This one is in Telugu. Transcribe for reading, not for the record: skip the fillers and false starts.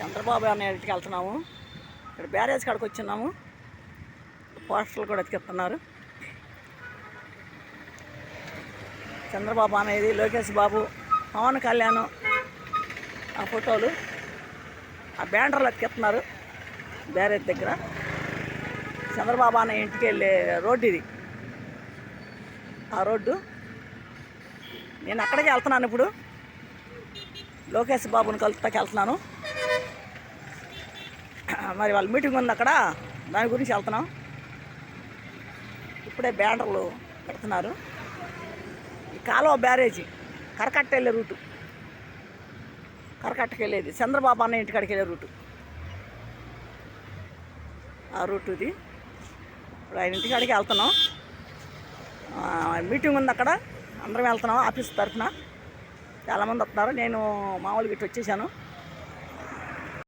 చంద్రబాబు అన్న ఇంటికి వెళ్తున్నాము. ఇక్కడ బ్యారేజ్ కాడికి వచ్చిన్నాము. పోస్టర్లు కూడా ఎత్తుకెత్తున్నారు. చంద్రబాబు అనేది లోకేష్ బాబు, పవన్ కళ్యాణ్ ఆ ఫోటోలు ఆ బ్యానర్లు ఎత్తుకెత్తున్నారు. బ్యారేజ్ దగ్గర చంద్రబాబు అన్న ఇంటికి వెళ్ళే రోడ్డు ఇది. ఆ రోడ్డు నేను అక్కడికి వెళ్తున్నాను. ఇప్పుడు లోకేష్ బాబుని కలుపుతాకి వెళ్తున్నాను. మరి వాళ్ళ మీటింగ్ ఉంది అక్కడ, దాని గురించి వెళ్తున్నాం. ఇప్పుడే బ్యానర్లు పెడుతున్నారు. ఈ కాలువ బ్యారేజీ కరకట్ట వెళ్ళే రూటు, కరకట్టకి వెళ్ళేది చంద్రబాబు అన్న ఇంటికాడికి వెళ్ళే రూటు. ఆ రూటు ఇది. ఇప్పుడు ఆయన ఇంటికాడికి వెళ్తున్నాం. మీటింగ్ ఉంది అక్కడ, అందరం వెళ్తున్నాం. ఆఫీస్ తరఫున చాలామంది వస్తున్నారు. నేను మామూలుగా ఇటు వచ్చేసాను.